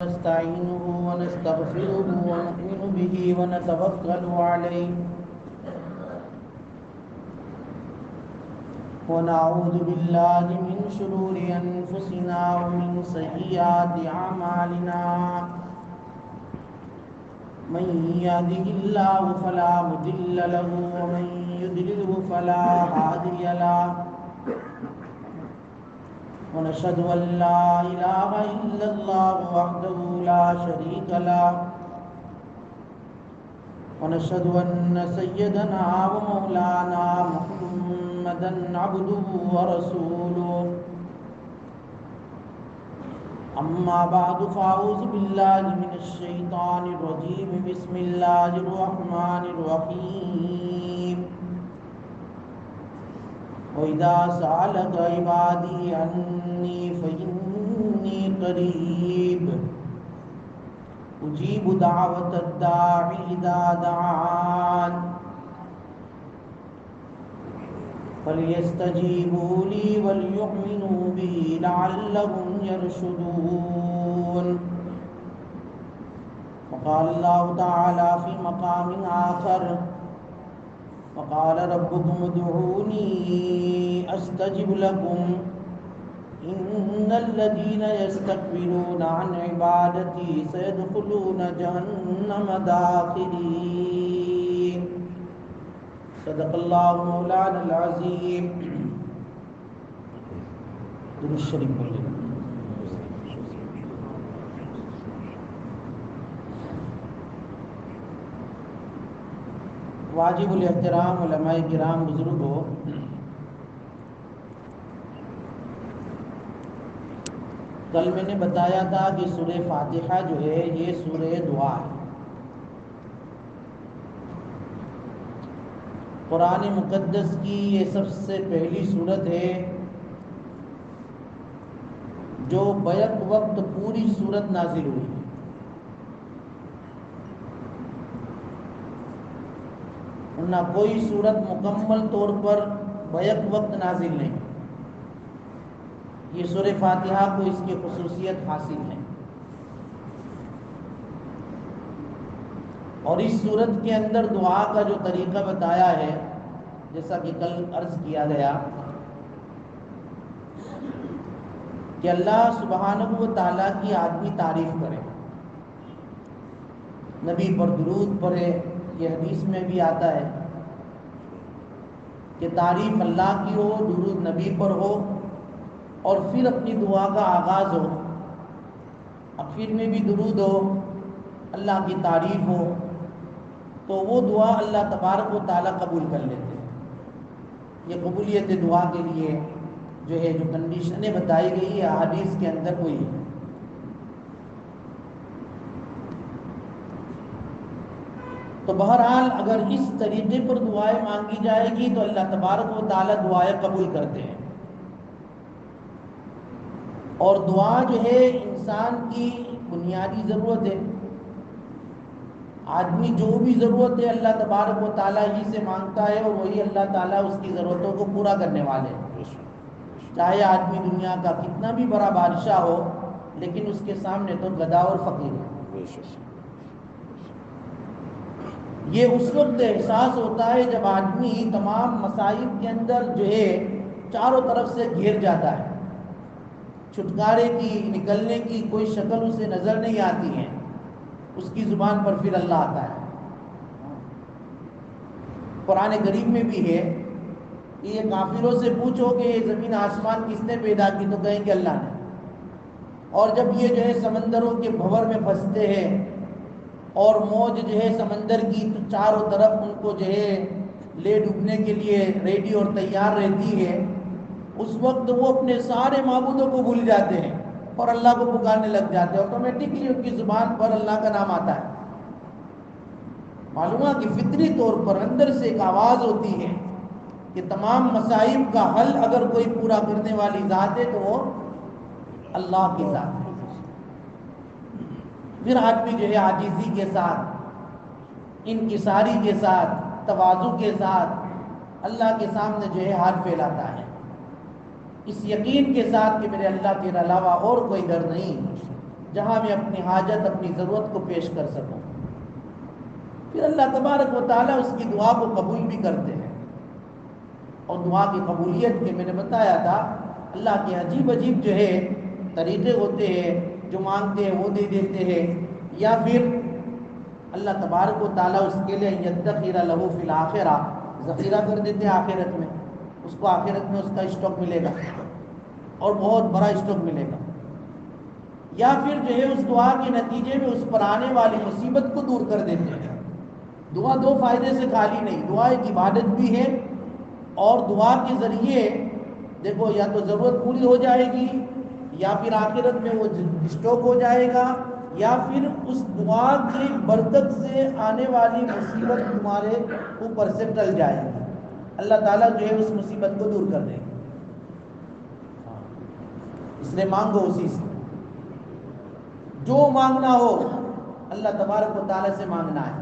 نستعينه ونستغفره ونؤمن به ونتوكل عليه ونعوذ بالله من شرور أنفسنا ومن سيئات أعمالنا من يهده الله فلا مضل له ومن يضلل فلا هادي له ونشهد أن لا إله إلا الله وحده لا شريك له ونشهد أن سيدنا ومولانا محمدا عبده ورسوله أما بعد فأعوذ بالله من الشيطان الرجيم بسم الله الرحمن الرحيم وَإِذَا سَأَلَكَ عِبَادِي عَنِّي فَإِنِّي قَرِيبٌ أُجِيبُ دَعْوَةَ الدَّاعِ إِذَا دَعَانِ فَلْيَسْتَجِيبُوا لِي وَلْيُؤْمِنُوا بِي لَعَلَّهُمْ يَرْشُدُونَ وقال الله تعالى في مقام آخر وقال ربكم ادعوني استجب لكم ان الذين يستكبرون عن عبادتي سيدخلون جهنم داخرين صدق الله مولانا العظيم. درود شریف پڑھیں. واجب الاحترام علماء کرام بزرگوں، کل میں نے بتایا تھا کہ سورہ فاتحہ جو ہے یہ سورہ دعا ہے. قرآن مقدس کی یہ سب سے پہلی سورت ہے جو بیک وقت پوری سورت نازل ہوئی. نہ کوئی صورت مکمل طور پر بیک وقت نازل نہیں. یہ سورہ فاتحہ کو اس کی خصوصیت حاصل ہے. اور اس سورت کے اندر دعا کا جو طریقہ بتایا ہے، جیسا کہ کل عرض کیا گیا کہ اللہ سبحانہ و تعالیٰ کی آدمی تعریف کرے، نبی پر درود پڑھے. یہ حدیث میں بھی آتا ہے کہ تعریف اللہ کی ہو، درود نبی پر ہو، اور پھر اپنی دعا کا آغاز ہو، آخر میں بھی درود ہو، اللہ کی تعریف ہو، تو وہ دعا اللہ تبارک و تعالیٰ قبول کر لیتے ہیں. یہ قبولیت دعا کے لیے جو ہے جو کنڈیشنیں بتائی گئی ہے احادیث کے اندر کوئی ہے. تو بہرحال اگر اس طریقے پر دعائیں مانگی جائے گی تو اللہ تبارک و تعالیٰ دعائیں قبول کرتے ہیں. اور دعا جو ہے انسان کی بنیادی ضرورت ہے. آدمی جو بھی ضرورت ہے اللہ تبارک و تعالیٰ ہی سے مانگتا ہے، اور وہی اللہ تعالیٰ اس کی ضرورتوں کو پورا کرنے والے ہیں. چاہے آدمی دنیا کا کتنا بھی بڑا بادشاہ ہو، لیکن اس کے سامنے تو گدھا اور فقیر ہے. یہ اس وقت احساس ہوتا ہے جب آدمی تمام مصائب کے اندر جو ہے چاروں طرف سے گھیر جاتا ہے، چھٹکارے کی نکلنے کی کوئی شکل اسے نظر نہیں آتی ہے. اس کی زبان پر پھر اللہ آتا ہے. قرآن کریم میں بھی ہے کہ یہ کافروں سے پوچھو کہ یہ زمین آسمان کس نے پیدا کی، تو کہیں گے اللہ نے. اور جب یہ جو ہے سمندروں کے بھنور میں پھنستے ہیں اور موج جو ہے سمندر کی تو چاروں طرف ان کو جو ہے لے ڈوبنے کے لیے ریڈی اور تیار رہتی ہے، اس وقت وہ اپنے سارے معبودوں کو بھول جاتے ہیں اور اللہ کو پکارنے لگ جاتے ہیں. آٹومیٹکلی ان کی زبان پر اللہ کا نام آتا ہے. معلوم ہے کہ فطری طور پر اندر سے ایک آواز ہوتی ہے کہ تمام مصائب کا حل اگر کوئی پورا کرنے والی ذات ہے تو وہ اللہ کی ذات ہے. پھر آدمی جو ہے عاجزی کے ساتھ، انکساری کے ساتھ، تواضع کے ساتھ اللہ کے سامنے جو ہے ہاتھ پھیلاتا ہے، اس یقین کے ساتھ کہ میرے اللہ کے علاوہ اور کوئی در نہیں. جہاں میں اپنی حاجت اپنی ضرورت کو پیش کر سکوں. پھر اللہ تبارک و تعالیٰ اس کی دعا کو قبول بھی کرتے ہیں. اور دعا کی قبولیت کے میں نے بتایا تھا اللہ کے عجیب عجیب جو ہے طریقے ہوتے ہیں. جو مانگتے ہیں وہ دے دیتے ہیں، یا پھر اللہ تبارک و تعالیٰ اس کے لیے یدخر لہ فی الآخرہ ذخیرہ کر دیتے ہیں آخرت میں. اس کو آخرت میں اس کا اسٹاک ملے گا اور بہت بڑا اسٹاک ملے گا. یا پھر جو ہے اس دعا کے نتیجے میں اس پر آنے والی مصیبت کو دور کر دیتے ہیں. دعا دو فائدے سے خالی نہیں، دعا ایک عبادت بھی ہے، اور دعا کے ذریعے دیکھو یا تو ضرورت پوری ہو جائے گی، یا پھر آخرت میں وہ اسٹاک ہو جائے گا، یا پھر اس دعا کی برکت سے آنے والی مصیبت تمہارے اوپر سے ٹل جائے گی. اللہ تعالیٰ جو ہے اس مصیبت کو دور کر دے گا. اس لیے مانگو اسی سے، جو مانگنا ہو اللہ تبارک و تعالیٰ سے مانگنا ہے.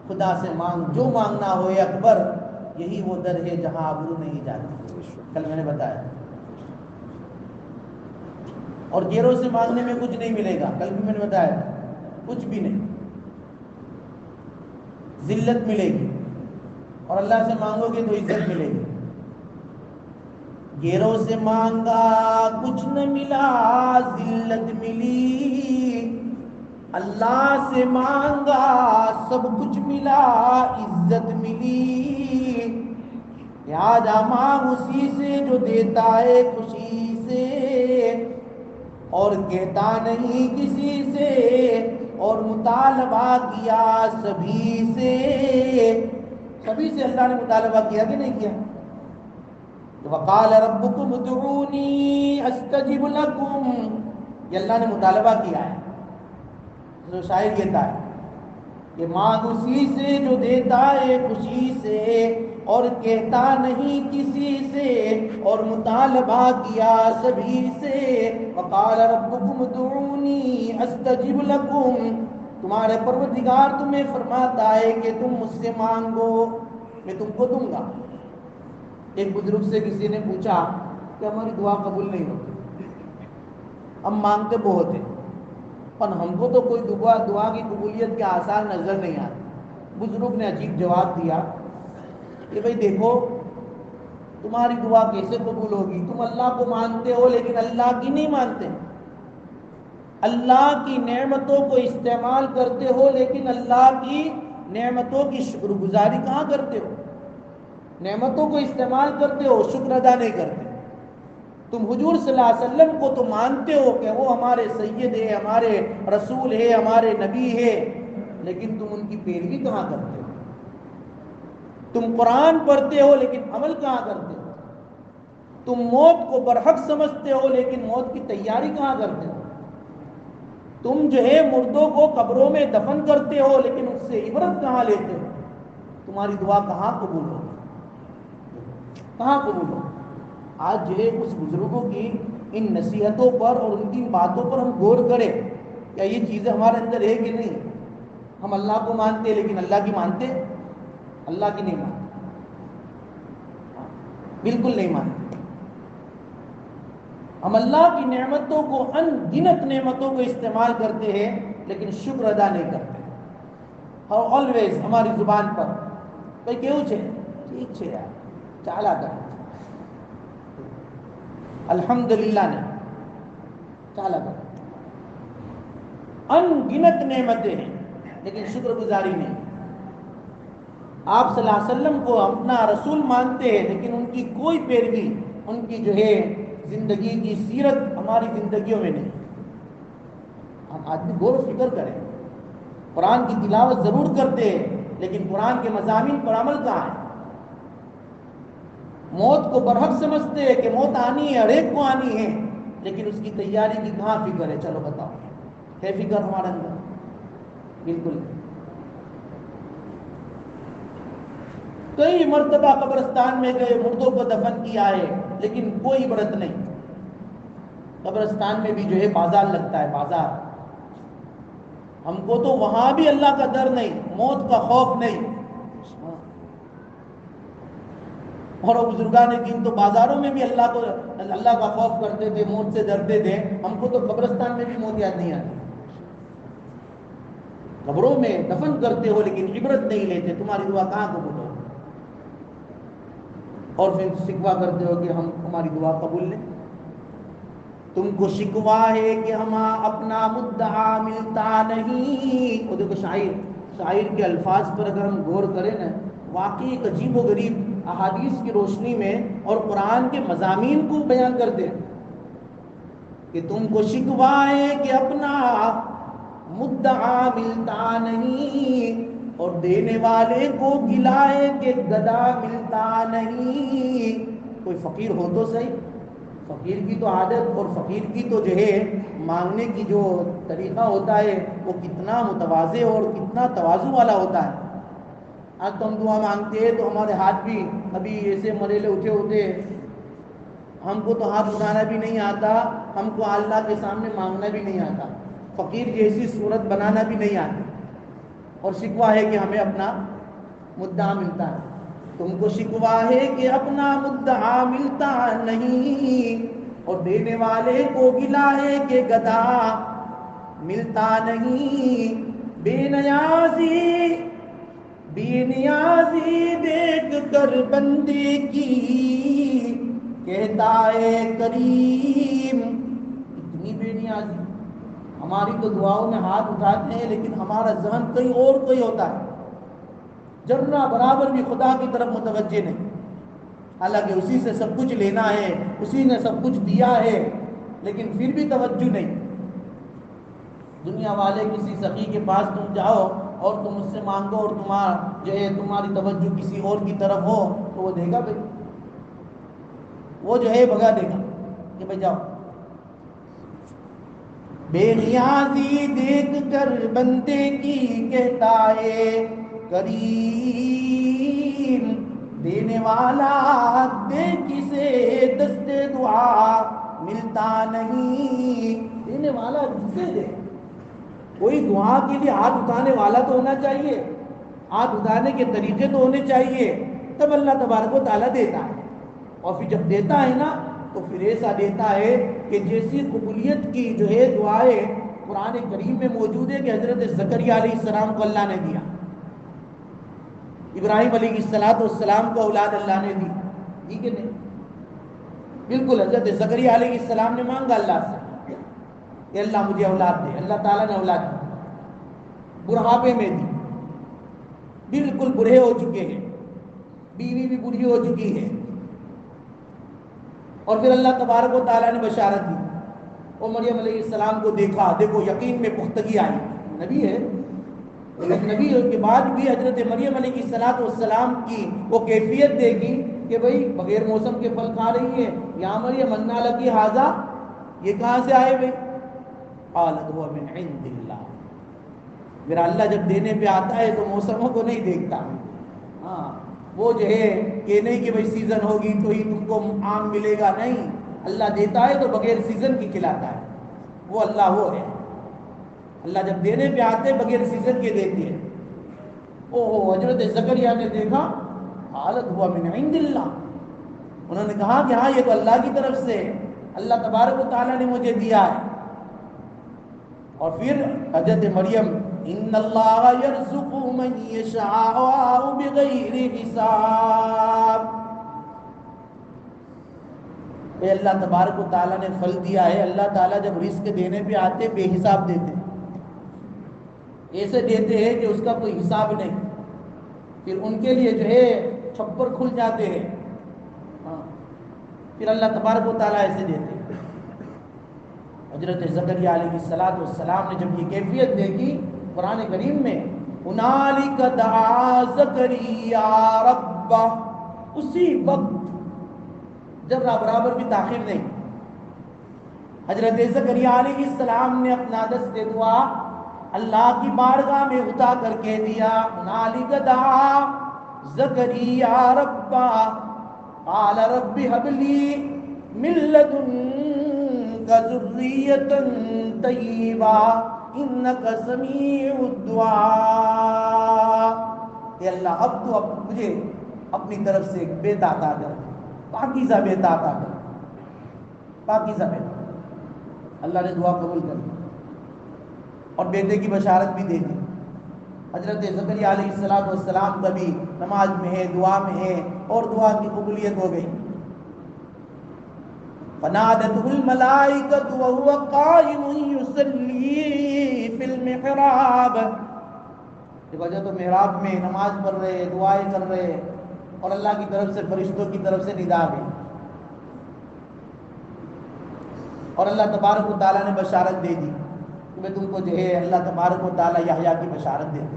خدا سے مانگ، جو مانگنا ہو اے اکبر، یہی وہ در ہے جہاں آبرو نہیں جاتی. کل میں نے بتایا. اور غیروں سے مانگنے میں کچھ نہیں ملے گا، کل بھی میں نے بتایا کچھ بھی نہیں. ذلت ملے گی، اور اللہ سے مانگو گے تو عزت ملے گی. غیروں سے مانگا کچھ نہ ملا ذلت ملی، اللہ سے مانگا سب کچھ ملا عزت ملی. لہذا مانگ اسی سے جو دیتا ہے خوشی سے، اور کہتا نہیں کسی سے، اور مطالبہ کیا سبھی سے. سبھی سے اللہ نے مطالبہ کیا کہ نہیں کیا؟ وقال ربکم ادعونی استجب لکم، یہ اللہ نے مطالبہ کیا ہے. جو شاعر کہتا ہے کہ مانگ اسی سے جو دیتا ہے خوشی سے، اور کہتا نہیں کسی سے، اور مطالبہ کیا سبھی سے. وقال ربکم ادعونی استجب لکم، تمہارے پروردگار تمہیں فرماتا ہے کہ تم مجھ سے مانگو میں تم کو دوں گا. ایک بزرگ سے کسی نے پوچھا کہ ہماری دعا قبول نہیں ہوتی، ہم مانگتے بہت ہیں اور ہم کو تو کوئی دعا کی قبولیت کے آثار نظر نہیں آتے. بزرگ نے عجیب جواب دیا کہ بھئی دیکھو تمہاری دعا کیسے قبول ہوگی؟ تم اللہ کو مانتے ہو لیکن اللہ کی نہیں مانتے. اللہ کی نعمتوں کو استعمال کرتے ہو لیکن اللہ کی نعمتوں کی شکر گزاری کہاں کرتے ہو؟ نعمتوں کو استعمال کرتے ہو، شکر ادا نہیں کرتے. تم حضور صلی اللہ علیہ وسلم کو تو مانتے ہو کہ وہ ہمارے سید ہے، ہمارے رسول ہے، ہمارے نبی ہے، لیکن تم ان کی پیروی کہاں کرتے ہو؟ تم قرآن پڑھتے ہو لیکن عمل کہاں کرتے ہو؟ تم موت کو برحق سمجھتے ہو لیکن موت کی تیاری کہاں کرتے ہو؟ تم جو ہے مردوں کو قبروں میں دفن کرتے ہو لیکن اس سے عبرت کہاں لیتے ہو؟ تمہاری دعا کہاں قبول ہو؟ کہاں قبول ہو؟ آج جو ہے اس بزرگوں کی ان نصیحتوں پر اور ان کی باتوں پر ہم غور کریں. کیا یہ چیزیں ہمارے اندر ہے کہ نہیں؟ ہم اللہ کو مانتے ہیں لیکن اللہ کی مانتے؟ اللہ کی نہیں مانتے، بالکل نہیں مانتے. ہم اللہ کی نعمتوں کو، ان گنت نعمتوں کو استعمال کرتے ہیں لیکن شکر ادا نہیں کرتے. اور آلویز ہماری زبان پر بھائی کیوں چھے ٹھیک چھے یار چالا کر الحمدللہ نے چالا کر. ان گنت نعمتیں ہیں لیکن شکر گزاری نہیں. آپ صلی اللہ علیہ وسلم کو اپنا رسول مانتے ہیں لیکن ان کی کوئی پیروی، ان کی جو ہے زندگی کی سیرت ہماری زندگیوں میں نہیں. ہم آدمی غور و فکر کریں. قرآن کی تلاوت ضرور کرتے ہیں لیکن قرآن کے مضامین پر عمل کہاں ہے؟ موت کو برحق سمجھتے ہیں کہ موت آنی ہے، ہر ایک کو آنی ہے، لیکن اس کی تیاری کی کہاں فکر ہے؟ چلو بتاؤ، ہے فکر ہمارے اندر؟ بالکل. کئی مرتبہ قبرستان میں گئے، مردوں کو دفن کیا ہے لیکن کوئی عبرت نہیں. قبرستان میں بھی جو ہے بازار لگتا ہے، بازار. ہم کو تو وہاں بھی اللہ کا ڈر نہیں، موت کا خوف نہیں. اور بزرگان دین تو بازاروں میں بھی اللہ کا خوف کرتے تھے، موت سے ڈرتے تھے. ہم کو تو قبرستان میں بھی موت یاد نہیں آتی. قبروں میں دفن کرتے ہو لیکن عبرت نہیں لیتے، تمہاری دعا کہاں قبول ہو؟ اور پھر شکوہ کرتے ہو کہ ہم ہماری دعا قبول لیں۔ تم کو شکوہ ہے کہ ہم اپنا مدعا ملتا نہیں۔ وہ دیکھو شاعر کے الفاظ پر اگر ہم غور کریں نا، واقعی ایک عجیب و غریب احادیث کی روشنی میں اور قرآن کے مضامین کو بیان کرتے ہیں کہ تم کو شکوہ ہے کہ اپنا مدعا ملتا نہیں، اور دینے والے کو گلہ ہے کہ گدا ملتا نہیں۔ کوئی فقیر ہو تو صحیح، فقیر کی تو عادت اور فقیر کی تو جو ہے مانگنے کی جو طریقہ ہوتا ہے وہ کتنا متواضع اور کتنا تواضع والا ہوتا ہے۔ آج تو ہم دعا مانگتے ہیں تو ہمارے ہاتھ بھی ابھی ایسے مریلے اٹھے ہوتے ہیں، ہم کو تو ہاتھ اٹھانا بھی نہیں آتا، ہم کو اللہ کے سامنے مانگنا بھی نہیں آتا، فقیر جیسی صورت بنانا بھی نہیں آتی، اور شکوہ ہے کہ ہمیں اپنا مدعا ملتا ہے۔ تم کو شکوہ ہے کہ اپنا مدعا ملتا نہیں، اور دینے والے کو گلہ ہے کہ گدا ملتا نہیں۔ بے نیازی دیکھ کر بندے کی کہتا ہے کریم۔ اتنی بے نیازی، ہماری تو دعاؤں میں ہاتھ اٹھاتے ہیں لیکن ہمارا ذہن کہیں اور کوئی ہوتا ہے، ذرہ برابر بھی خدا کی طرف متوجہ نہیں، حالانکہ اسی سے سب کچھ لینا ہے، اسی نے سب کچھ دیا ہے، لیکن پھر بھی توجہ نہیں۔ دنیا والے کسی سخی کے پاس تم جاؤ اور تم اس سے مانگو اور تمہاری توجہ کسی اور کی طرف ہو تو وہ دے گا بھائی، وہ جو ہے بھگا دے گا کہ بھائی جاؤ۔ بے نیازی دیکھ کر بندے کی کہتا ہے کریم، دینے والا دے کسے دستے دعا ملتا نہیں۔ دینے والا جسے دے، کوئی دعا کے لیے ہاتھ اٹھانے والا تو ہونا چاہیے، ہاتھ اٹھانے کے طریقے تو ہونے چاہیے، تب اللہ تبارک و تعالیٰ دیتا ہے۔ اور پھر جب دیتا ہے نا تو پھر ایسا دیتا ہے کہ جیسی قبولیت کی جو ہے دعائیں قرآن کریم میں موجود ہے کہ حضرت زکریا علیہ السلام کو اللہ نے دیا، ابراہیم علیہ السلام کو اولاد اللہ نے دی کہ نہیں؟ بالکل، حضرت زکریا علیہ السلام نے مانگا اللہ سے کہ اللہ مجھے اولاد دے، اللہ تعالیٰ نے اولاد دی، بڑھاپے میں دی، بالکل بوڑھے ہو چکے ہیں، بیوی بھی بوڑھی ہو چکی ہے، اور پھر اللہ تبارک و تعالیٰ نے بشارت دی، اور مریم علیہ السلام کو دیکھا، دیکھو یقین میں پختگی آئی، نبی ہے لیکن نبی کے بعد بھی حضرت مریم علیہ السلام کی وہ کیفیت دیکھی کہ بھئی بغیر موسم کے پھل کھا رہی ہے، یا مریم انا لکی ھذا، یہ کہاں سے آئے بھئی؟ قالت هو من عند اللہ۔ میرا اللہ جب دینے پہ آتا ہے تو موسموں کو نہیں دیکھتا، ہاں وہ جو ہے کہ نہیں کہ بھئی سیزن ہوگی تو ہی تم کو آم ملے گا، نہیں، اللہ دیتا ہے تو بغیر سیزن کی کھلاتا ہے، وہ اللہ وہ ہے۔ اللہ جب دینے پہ آتے بغیر سیزن کے دیتے ہیں۔ حضرت زکریا نے دیکھا، قالت هو من عند اللہ، انہوں نے کہا کہ ہاں یہ تو اللہ کی طرف سے، اللہ تبارک و تعالیٰ نے مجھے دیا ہے۔ اور پھر حضرت مریم، ان اللہ یرزق من یشاء بغیر حساب، اے اللہ تبارک و تعالیٰ نے پھل دیا ہے، اللہ تعالیٰ جب رزق دینے پہ آتے بے حساب دیتے، ایسے دیتے ہیں کہ اس کا کوئی حساب نہیں، پھر ان کے لیے جو ہے چھپر کھل جاتے ہیں، پھر اللہ تبارک و تعالیٰ ایسے دیتے ہیں۔ حضرت زکریا علیہ السلام نے جب یہ کیفیت دیکھی قرآن کریم میں، ہنالک دعا زکریا ربہ، اسی وقت ذرہ برابر بھی تاخیر نہیں، حضرت زکریا علیہ السلام نے اپنا دست دعا اللہ کی بارگاہ میں اٹھا کر کہہ دیا، ہنالک دعا زکریا ربہ قال رب هب لی من لدنک ذریۃ طیبہ انک سمیع الدعاء۔ کہ اللہ اب تو مجھے اپنی طرف سے ایک بیٹا عطا کر، پاکیزہ بیٹا عطا کر، پاکیزہ بیٹا۔ اللہ نے دعا قبول کر لی اور بیٹے کی بشارت بھی دے دی۔ حضرت زکریا علیہ السلام کبھی نماز میں ہے، دعا میں ہے، اور دعا کی قبولیت ہو گئی. فنادته الملائکۃ وهو قائم یصلی فی المحراب. دیکھو جو تو محراب میں نماز پڑھ رہے، دعائیں کر رہے، اور اللہ کی طرف سے فرشتوں کی طرف سے ندا گئی، اور اللہ تبارک و تعالیٰ نے بشارت دے دی کہ میں تم کو جو ہے اللہ تبارک و تعالیٰ یحییٰ کی بشارت دیتے.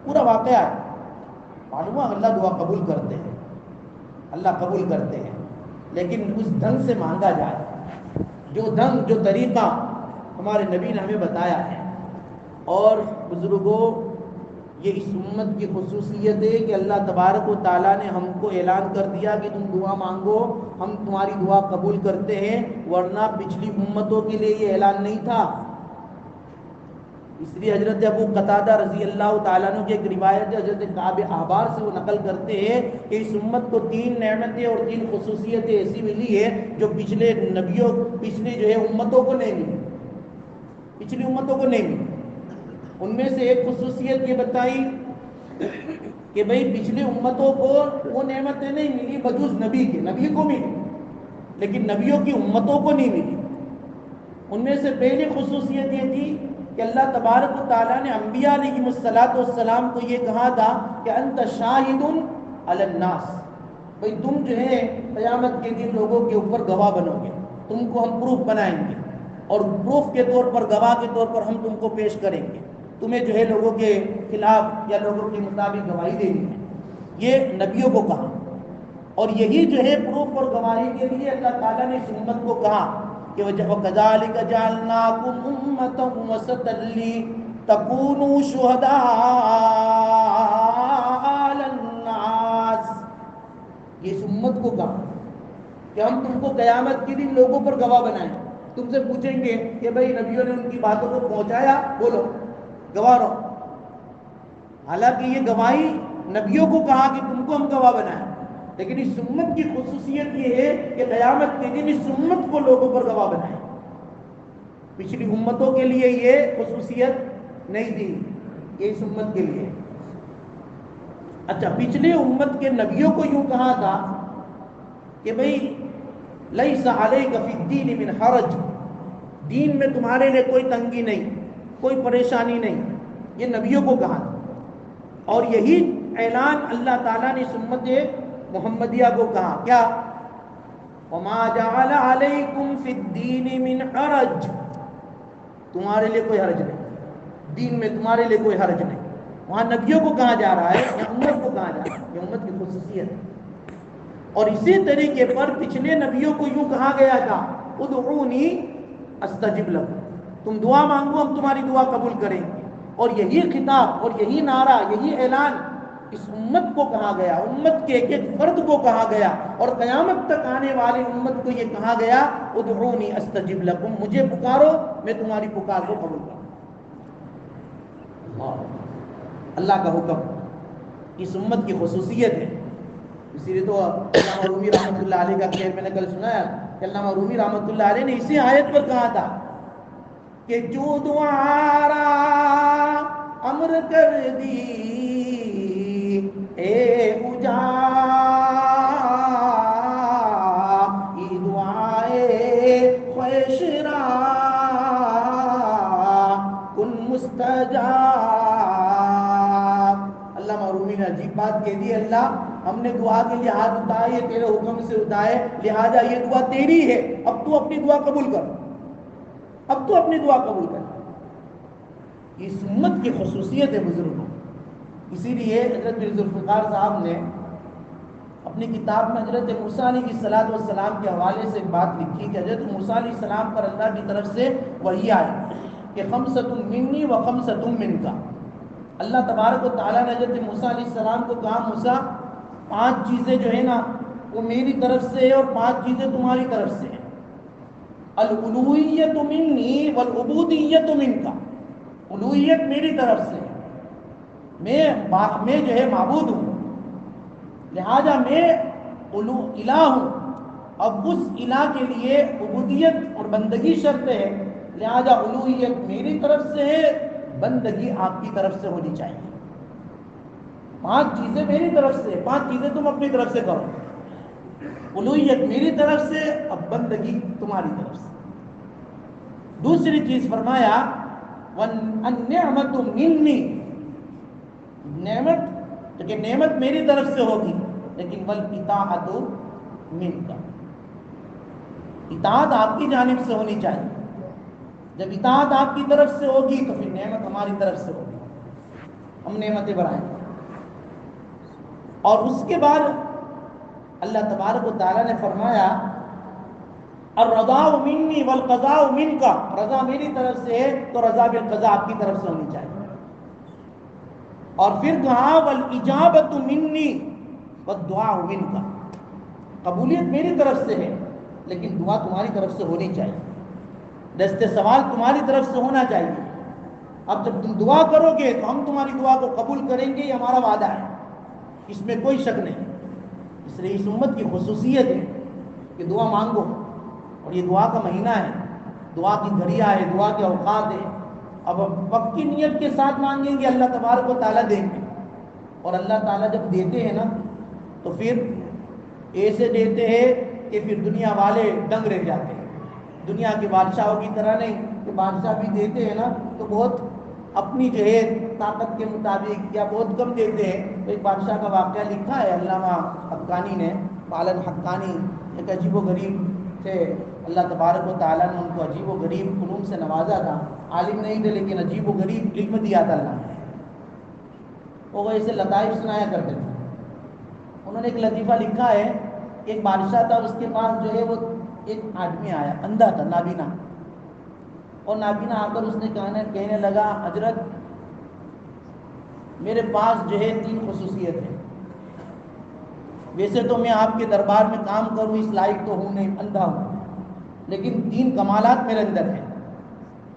پورا واقعہ ہے. معلوم ہے اللہ دعا قبول کرتے ہیں، اللہ قبول کرتے ہیں، لیکن اس ڈھنگ سے مانگا جائے جو ڈھنگ، جو طریقہ ہمارے نبی نے ہمیں بتایا ہے. اور بزرگوں، یہ اس امت کی خصوصیت ہے کہ اللہ تبارک و تعالیٰ نے ہم کو اعلان کر دیا کہ تم دعا مانگو، ہم تمہاری دعا قبول کرتے ہیں، ورنہ پچھلی امتوں کے لیے یہ اعلان نہیں تھا. اس لیے حضرت ابو قتادہ رضی اللہ تعالیٰ عنہ کی ایک روایت ہے، حضرت کعب احبار سے وہ نقل کرتے ہیں کہ اس امت کو 3 نعمتیں اور 3 خصوصیتیں ایسی ملی ہے جو پچھلے نبیوں، پچھلی جو ہے امتوں کو نہیں ملی، پچھلی امتوں کو نہیں ملی. ان میں سے ایک خصوصیت یہ بتائی کہ بھئی پچھلی امتوں کو وہ نعمتیں نہیں ملی بجوز نبی کے، نبی کو ملی لیکن نبیوں کی امتوں کو نہیں ملی. ان میں سے پہلی خصوصیت یہ تھی کہ اللہ تبارک و تعالیٰ نے انبیاء علیہ السلام کو یہ کہا تھا کہ انت شاہد علی الناس، بھئی تم جو ہے قیامت کے دن لوگوں کے اوپر گواہ بنو گے، تم کو ہم پروف بنائیں گے، اور پروف کے طور پر، گواہ کے طور پر ہم تم کو پیش کریں گے، تمہیں جو ہے لوگوں کے خلاف یا لوگوں کے مطابق گواہی دینی ہے. یہ نبیوں کو کہا، اور یہی جو ہے پروف اور گواہی کے لیے اللہ تعالیٰ نے اس امت کو کہا کہ وَكَذَلِكَ جَعَلْنَاكُمْ أُمَّةً وَسَطًا لِتَكُونُوا شُهَدَاءَ عَلَى النَّاسِ. یہ اس امت کو کہا کہ ہم تم کو قیامت کے دن لوگوں پر گواہ بنائیں. تم سے پوچھیں گے کہ بھئی نبیوں نے ان کی باتوں کو پہنچایا، بولو گواہ رہو. حالانکہ یہ گواہی نبیوں کو کہا کہ تم کو ہم گواہ بنائیں، لیکن اس امت کی خصوصیت یہ ہے کہ قیامت کے دن اس امت کو لوگوں پر گواہ بنائیں. پچھلی امتوں کے لیے یہ خصوصیت نہیں تھی، یہ اس امت کے لیے. اچھا، پچھلی امت کے نبیوں کو یوں کہا تھا کہ بھئی لیس علیک فی الدین من حرج، دین میں تمہارے لیے کوئی تنگی نہیں، کوئی پریشانی نہیں. یہ نبیوں کو کہا تھا، اور یہی اعلان اللہ تعالیٰ نے اس امت محمدیہ کو کہا کیا؟ وما جعل علیکم فی الدین من حرج، تمہارے لیے کوئی حرج نہیں، دین میں تمہارے لیے کوئی حرج نہیں. وہاں نبیوں کو کہا جا رہا ہے یا امت کو کہا جا رہا ہے؟ یہ امت کی خصوصیت ہے. اور اسی طریقے پر پچھلے نبیوں کو یوں کہا گیا تھا ادعونی استجب لکم، تم دعا مانگو ہم تمہاری دعا قبول کریں گے. اور یہی خطاب اور یہی نعرہ، یہی اعلان اس امت کو کہا گیا، امت کے ایک ایک فرد کو کہا گیا، اور قیامت تک آنے والی امت کو یہ کہا گیا ادعونی استجب لکم، مجھے پکارو میں تمہاری پکار کو قبول کروں. اللہ کا حکم اس امت کی خصوصیت ہے. اسی لیے تو علامہ رومی رحمۃ اللہ علیہ کا شعر میں نے کل سنایا کہ علامہ رومی رحمۃ اللہ علیہ نے اسی آیت پر کہا تھا کہ جو دعارا امر کر دی اے اجا ای دعائے خوش را کن مستجاب. علامہ رومی نے عجیب بات کہہ دی، اللہ ہم نے دعا کے لیے ہاتھ اٹھائے، یہ تیرے حکم سے اٹھائے، لہٰذا یہ دعا تیری ہے، اب تو اپنی دعا قبول کر، اب تو اپنی دعا قبول کر. اس امت کی خصوصیت ہے بزرگوں. اسی لیے حضرت ذوالفقار صاحب نے اپنی کتاب میں حضرت موسیٰ علیہ السلام کے حوالے سے ایک بات لکھی کہ حضرت موسیٰ علیہ السلام پر اللہ کی طرف سے وحی آئی کہ خمسۃ منی و خمسۃ منک. اللہ تبارک و تعالیٰ نے حضرت موسیٰ علیہ السلام کو کہا موسیٰ 5 چیزیں جو ہے نا وہ میری طرف سے ہے اور 5 چیزیں تمہاری طرف سے ہیں. الالوہیت منی والعبودیت منک، الوہیت میری طرف سے ہے، میں جو ہے معبود ہوں، لہذا میں الہ ہوں. اب اس الہ کے لیے عبودیت اور بندگی شرط ہے، لہذا الوہیت میری طرف سے ہے، بندگی آپ کی طرف سے ہونی چاہیے. 5 چیزیں میری طرف سے، 5 چیزیں تم اپنی طرف سے کرو، الوہیت میری طرف سے، اب بندگی تمہاری طرف سے۔ دوسری چیز فرمایا وَالنِّعْمَةُ مِنِّي، نعمت، کہ نعمت میری طرف سے ہوگی، لیکن وَالْإِطَاعَةُ مِنْكَ، اطاعت آپ کی جانب سے ہونی چاہیے۔ جب اطاعت آپ کی طرف سے ہوگی تو پھر نعمت ہماری طرف سے ہوگی، ہم نعمتیں بڑھائیں گے۔ اور اس کے بعد اللہ تبارک و تعالیٰ نے فرمایا الرضا منی والقضاء منک، رضا میری طرف سے ہے تو رضا بالقضاء آپ کی طرف سے ہونی چاہیے۔ اور پھر کہا والاجابۃ منی والدعاء منک، قبولیت میری طرف سے ہے لیکن دعا تمہاری طرف سے ہونی چاہیے، دست سوال تمہاری طرف سے ہونا چاہیے۔ اب جب تم دعا کرو گے تو ہم تمہاری دعا کو قبول کریں گے، یہ ہمارا وعدہ ہے، اس میں کوئی شک نہیں۔ اس لیے اس امت کی خصوصیت ہے کہ دعا مانگو، اور یہ دعا کا مہینہ ہے، دعا کی گھڑیاں ہے، دعا کے اوقات ہے۔ اب پکی نیت کے ساتھ مانگیں گے اللہ تبارک و تعالیٰ دیں گے، اور اللہ تعالیٰ جب دیتے ہیں نا تو پھر ایسے دیتے ہیں کہ پھر دنیا والے دنگ رہ جاتے ہیں۔ دنیا کے بادشاہوں کی طرح نہیں کہ بادشاہ بھی دیتے ہیں نا تو بہت اپنی جو ہے طاقت کے مطابق یا بہت کم دیتے ہیں۔ تو ایک بادشاہ کا واقعہ لکھا ہے علامہ حقانی نے، پالن حقانی، ایک عجیب و غریب تھے، اللہ تبارک و تعالیٰ نے ان کو عجیب و غریب علوم سے نوازا تھا، عالم نہیں تھے لیکن عجیب و غریب علم دیا تھا اللہ نے۔ وہ ایسے لطائف سنایا کرتے تھے۔ انہوں نے ایک لطیفہ لکھا ہے، ایک بادشاہ تھا، اس کے پاس جو ہے وہ ایک آدمی آیا، اندھا تھا، نابینا، اور نابینا آ کر اس نے کہنے لگا حضرت میرے پاس جو ہے 3 خصوصیت ہے، ویسے تو میں آپ کے دربار میں کام کروں اس لائق تو ہوں نہیں، اندھا ہوں، لیکن 3 کمالات میرے اندر ہیں۔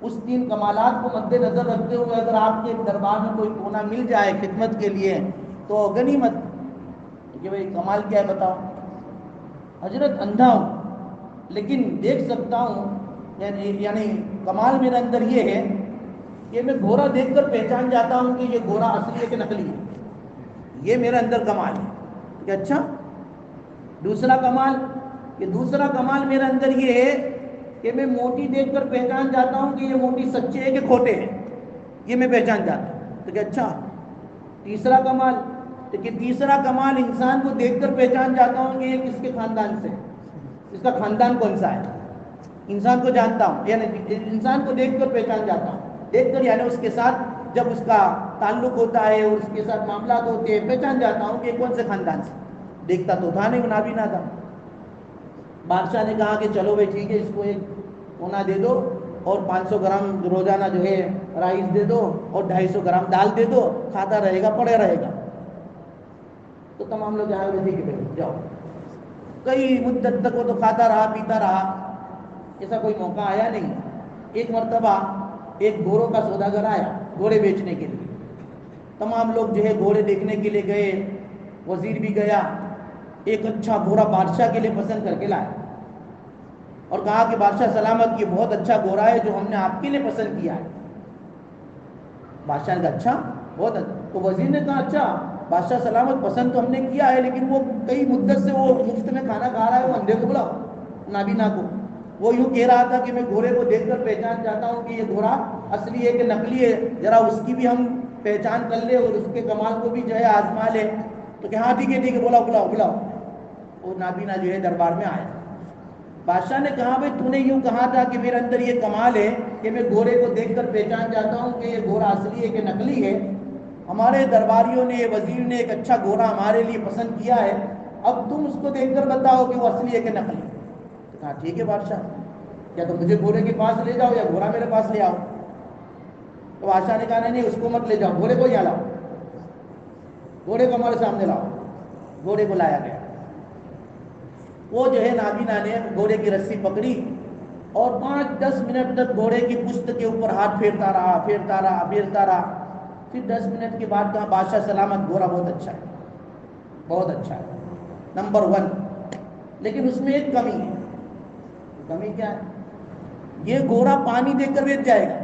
اس 3 کمالات کو مد نظر رکھتے ہوئے اگر آپ کے دربار میں کوئی کونا مل جائے خدمت کے لیے تو غنیمت۔ کہ بھائی کمال کیا ہے بتاؤ؟ حضرت اندھا ہوں لیکن دیکھ سکتا ہوں، یعنی کمال میرے اندر یہ ہے کہ میں گھوڑا دیکھ کر پہچان جاتا ہوں کہ یہ گھوڑا اصلی ہے کہ نقلی ہے، یہ میرے اندر کمال ہے۔ کہ اچھا دوسرا کمال میرے اندر یہ ہے کہ میں موٹی دیکھ کر پہچان جاتا ہوں کہ یہ موٹی سچے ہے کہ کھوٹے ہیں، یہ میں پہچان جاتا ہوں۔ تو کہ اچھا تیسرا کمال انسان کو دیکھ کر پہچان جاتا ہوں کہ یہ کس کے خاندان سے، اس کا خاندان کون سا ہے، انسان کو جانتا ہوں، یعنی انسان کو دیکھ کر پہچان جاتا ہوں، دیکھ کر یعنی اس کے ساتھ جب اس کا تعلق ہوتا ہے اور اس کے ساتھ معاملات ہوتے ہیں پہچان جاتا ہوں کہ یہ کون سے خاندان سے۔ دیکھتا تو تھا نہیں، نابینا تھا۔ بادشاہ نے کہا کہ چلو بھائی ٹھیک ہے، اس کو ایک کونا دے دو اور 500 گرام روزانہ جو ہے رائس دے دو اور 250 گرام دال دے دو، کھاتا رہے گا، پڑے رہے گا۔ تو تمام لوگ جہاں ٹھیک ہے جاؤ۔ کئی مدت تک وہ تو کھاتا رہا پیتا رہا، ایسا کوئی موقع آیا نہیں۔ ایک مرتبہ ایک گھوڑوں کا سوداگر آیا گھوڑے بیچنے کے لیے، تمام لوگ جو ہے گھوڑے دیکھنے کے لیے گئے، وزیر بھی گیا، ایک اچھا گھوڑا بادشاہ کے لیے پسند کر کے لایا اور کہا کہ بادشاہ سلامت، یہ بہت اچھا گھوڑا ہے جو ہم نے آپ کے لیے پسند کیا ہے۔ بادشاہ نے کہا اچھا بہت اچھا، تو وزیر نے کہا اچھا بادشاہ سلامت، پسند تو ہم نے کیا ہے لیکن وہ کئی مدت سے وہ مفت میں کھانا کھا رہا ہے، وہ اندھے کو بلاؤ، نابینا کو۔ وہ یوں کہہ رہا تھا کہ میں گھوڑے کو دیکھ کر پہچان جاتا ہوں کہ یہ گھوڑا اصلی ہے کہ نقلی ہے، ذرا اس کی بھی ہم پہچان کر لے اور اس کے کمال کو بھی جو ہے آزما لے۔ تو کہ ہاں ٹھیک ہے بلاؤ۔ وہ نابینا جو ہے دربار میں آیا۔ بادشاہ نے کہا بھائی تو نے یوں کہا تھا کہ میرے اندر یہ کمال ہے کہ میں گھوڑے کو دیکھ کر پہچان جاتا ہوں کہ یہ گھوڑا اصلی ہے کہ نقلی ہے، ہمارے درباریوں نے، وزیر نے ایک اچھا گھوڑا ہمارے لیے پسند کیا ہے، اب تم اس کو دیکھ کر بتاؤ کہ وہ اصلی ہے کہ نقلی ہے۔ تو کہا ٹھیک ہے بادشاہ، یا تو مجھے گھوڑے کے پاس لے جاؤ یا گھوڑا میرے پاس لے آؤ۔ تو بادشاہ نے کہا نہیں اس کو مت لے جاؤ، گھوڑے کو یہاں لاؤ، گھوڑے کو ہمارے سامنے لاؤ۔ گھوڑے کو لایا گیا، وہ جو ہے نابینا نے گھوڑے کی رسی پکڑی اور 5-10 منٹ تک گھوڑے کی پشت کے اوپر ہاتھ پھیرتا رہا۔ پھر 10 منٹ کے بعد کہا بادشاہ سلامت، گھوڑا بہت اچھا ہے، نمبر 1، لیکن اس میں ایک کمی ہے۔ کمی کیا ہے؟ یہ گھوڑا پانی دے کر بیٹھ جائے گا،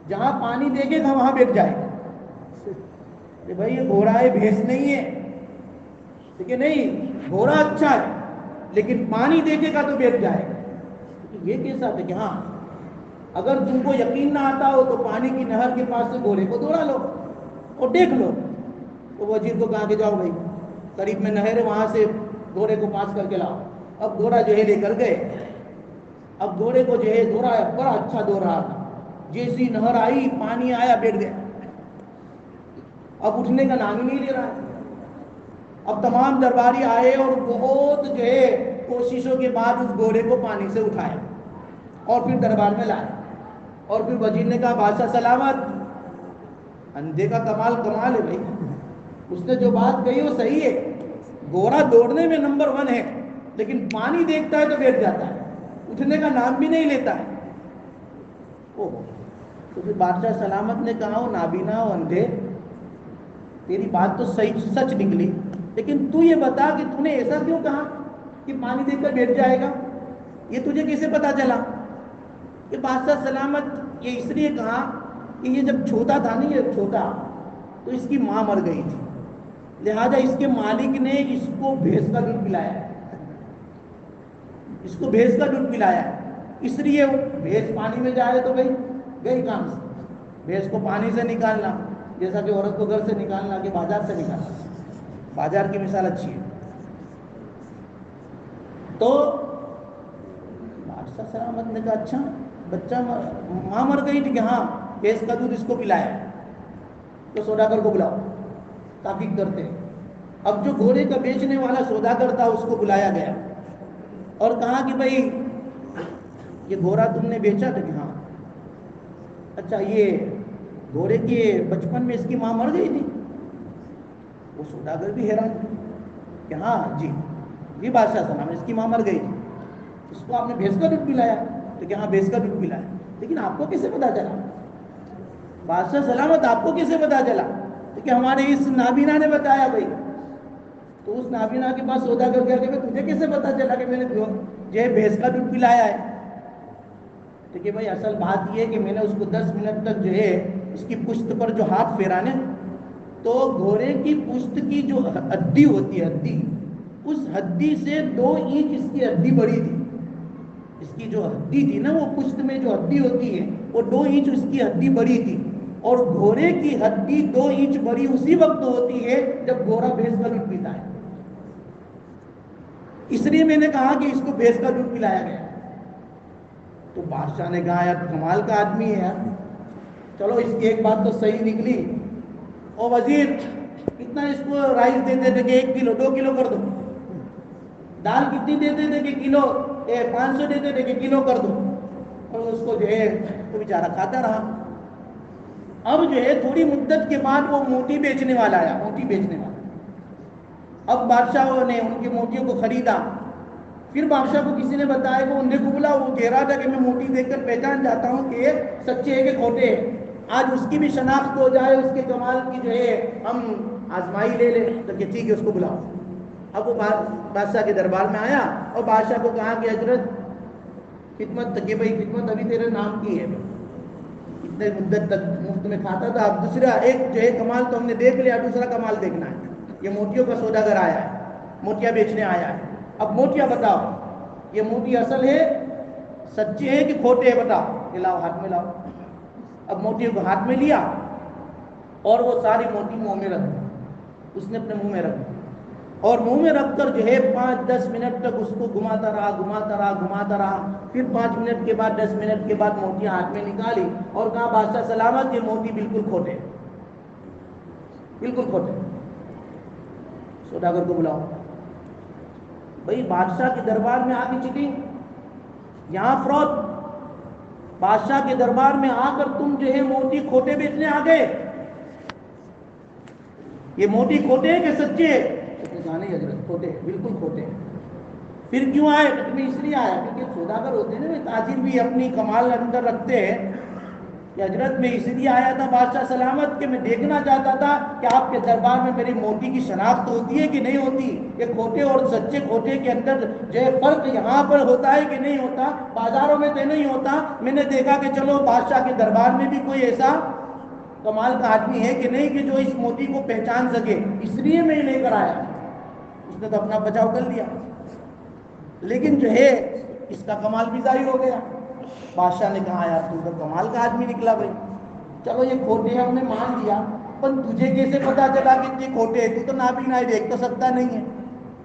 جہاں پانی دے گا وہاں بیٹھ جائے گا، کہ بھائی یہ گھوڑا ہے، بھینس نہیں ہے. ٹھیک ہے، نہیں گھوڑا اچھا ہے لیکن پانی دیکھے گا تو بیٹھ جائے گا. یہ کیسا تھا کہ ہاں اگر تم کو یقین نہ آتا ہو تو پانی کی نہر کے پاس سے گھوڑے کو دوڑا لو اور دیکھ لو. تو وزیر کو کہا کہ جاؤ بھائی قریب میں نہر ہے وہاں سے گھوڑے کو پاس کر کے لاؤ. اب گھوڑا جو ہے لے کر گئے. اب گھوڑے کو جو ہے دوڑا، بڑا اچھا دوڑ رہا تھا. جیسی نہر آئی پانی آیا بیٹھ گیا. اب اٹھنے کا نام ہی نہیں لے رہا ہے. اب تمام درباری آئے اور بہت جو ہے کوششوں کے بعد اس گھوڑے کو پانی سے اٹھایا اور پھر دربار میں لائے. اور پھر وزیر نے کہا بادشاہ سلامت. اندھے کا کمال کمال ہے بھائی، اس نے جو بات کہی وہ صحیح ہے. گھوڑا دوڑنے میں نمبر 1 ہے لیکن پانی دیکھتا ہے تو بیٹھ جاتا ہے، اٹھنے کا نام بھی نہیں لیتا ہے. تو پھر بادشاہ سلامت نے کہا ہو نابینا ہو اندھے، تیری بات تو صحیح سچ نکلی لیکن تو یہ بتا کہ تو نے ایسا کیوں کہا کہ پانی دیکھ کر بیٹھ جائے گا؟ یہ تجھے کیسے پتا چلا؟ کہ بادشاہ سلامت یہ اس لیے کہا کہ یہ جب چھوٹا تھا نہیں، یہ چھوٹا تو اس کی ماں مر گئی تھی، لہذا اس کے مالک نے اس کو بھینس کا دودھ پلایا، اس کو بھینس کا دودھ پلایا. اس لیے بھینس پانی میں جائے تو بھائی گئی کام سے. بھینس کو پانی سے نکالنا جیسا کہ عورت کو گھر سے نکالنا کہ بازار سے نکالنا. بازار کی مثال اچھی ہے. تو بادشاہ سلامت نے کہا اچھا بچہ ماں مر گئی تھی کہ ہاں بھینس کا دودھ اس کو پلایا. تو سوداگر کو بلاؤ. تحقیق کرتے ہیں. اب جو گھوڑے کا بیچنے والا سوداگر تھا اس کو بلایا گیا اور کہا کہ بھائی یہ گھوڑا تم نے بیچا تھا کہ ہاں. اچھا یہ گھوڑے کے بچپن میں اس کی ماں مر گئی تھی؟ وہ سوداگر بھی حیران کہ ہاں جی بادشاہ سلام اس کی ماں مر گئی تھی. اس کو آپ نے بھینس کا دودھ پلایا؟ تو کہ ہاں بھینس کا دودھ پلایا. لیکن آپ کو کیسے پتا چلا؟ بادشاہ سلامت آپ کو کیسے پتا چلا؟ تو کہ ہمارے اس نابینا نے بتایا بھائی. تو اس نابینا کے پاس سوداگر کہہ کے تجھے کیسے پتا چلا کہ میں نے جو ہے بھینس کا دودھ پلایا ہے؟ تو کہ بھائی اصل بات یہ ہے کہ میں نے اس کو 10 منٹ تک جو ہے اس کی پشت پر جو ہاتھ پھیرانے تو گھوڑے کی پشت کی جو ہڈی ہوتی ہے، ہڈی، اس ہڈی سے 2 انچ اس کی ہڈی بڑی تھی. اس کی جو ہڈی تھی نا وہ پشت میں جو ہڈی ہوتی ہے وہ 2 انچ اس کی ہڈی بڑی تھی. اور گھوڑے کی ہڈی 2 انچ بڑی اسی وقت ہوتی ہے جب گھوڑا بھینس کا دودھ پیتا ہے. اس لیے میں نے کہا کہ اس کو بھینس کا دودھ پلایا گیا. تو بادشاہ نے کہا یار کمال کا آدمی ہے یار، چلو اس کی ایک بات تو صحیح نکلی. اور وزیر کتنا اس کو رائس دیتے تھے کہ 1 کلو 2 کلو کر دو. دال کتنی دیتے تھے کہ کلو 500 دیتے تھے کہ کلو کر دو. اور اس کو جو ہے تو بیچارہ کھاتا رہا. اب جو ہے تھوڑی مدت کے بعد وہ موتی بیچنے والا آیا، موتی بیچنے والا. اب بادشاہ نے ان کی موتیوں کو خریدا. پھر بادشاہ کو کسی نے بتایا کہ اندھے کو بلا، وہ کہہ رہا تھا کہ میں موتی دیکھ کر پہچان جاتا ہوں کہ یہ سچے ہیں کہ کھوٹے ہیں. آج اس کی بھی شناخت ہو جائے، اس کے کمال کی جو ہے ہم آزمائی لے لیں. تو کہ ٹھیک ہے اس کو بلاؤ. اب وہ بادشاہ کے دربار میں آیا اور بادشاہ کو کہا کہ حضرت خدمت کہ بھائی خدمت ابھی تیرے نام کی ہے، اتنے مدت تک مفت میں کھاتا تھا، اب دوسرا ایک جو ہے کمال تو ہم نے دیکھ لیا، دوسرا کمال دیکھنا ہے. یہ موتیوں کا سوداگر آیا ہے، موتیاں بیچنے آیا ہے. اب موتیاں بتاؤ یہ موتی اصل ہے، سچے ہیں کہ کھوٹے ہیں؟ بتاؤ. یہ لاؤ ہاتھ میں لاؤ. اب موتیوں کو ہاتھ میں لیا اور وہ ساری موتی منہ میں رکھ دی. اس نے اپنے منہ میں رکھ دی اور منہ میں رکھ کر جو ہے 5-10 منٹ تک اس کو گھماتا رہا. پھر 5 منٹ کے بعد 10 منٹ کے بعد موتیاں ہاتھ میں نکالی اور کہا بادشاہ سلامت یہ موتی بالکل کھوٹے، بالکل کھوٹے. سوداگر کو بلاؤ. بھائی بادشاہ کے دربار میں آ کے چیٹنگ، یہاں فراڈ. بادشاہ کے دربار میں آ کر تم جو ہے موتی کھوٹے بیچنے آ گئے. یہ موتی کھوٹے ہیں کہ سچے ہیں؟ نہیں حضرت کھوٹے، بالکل کھوٹے. پھر کیوں آئے؟ میں اس لیے آیا کیونکہ سوداگر ہوتے ہیں نا، تاجر بھی اپنی کمال اندر رکھتے ہیں. کہ حضرت میں اس لیے آیا تھا بادشاہ سلامت کہ میں دیکھنا چاہتا تھا کہ آپ کے دربار میں میری موتی کی شناخت ہوتی ہے کہ نہیں ہوتی. یہ کھوٹے اور سچے کھوٹے کے اندر جو ہے فرق یہاں پر ہوتا ہے کہ نہیں ہوتا؟ بازاروں میں تو نہیں ہوتا. میں نے دیکھا کہ چلو بادشاہ کے دربار میں بھی کوئی ایسا کمال کا آدمی ہے کہ نہیں کہ جو اس موتی کو پہچان سکے، اس لیے میں لے کر آیا. اس نے تو اپنا بچاؤ کر لیا، لیکن جو ہے اس کا کمال بھی ظاہر ہو گیا. بادشاہ نے کہا یار تو کمال کا آدمی نکلا بھائی، چلو یہ کھوٹے ہم نے مان لیا، پر تجھے کیسے پتا چلا کہ یہ کھوٹے ہے؟ تو نابینا ہے، دیکھ تو سکتا نہیں ہے،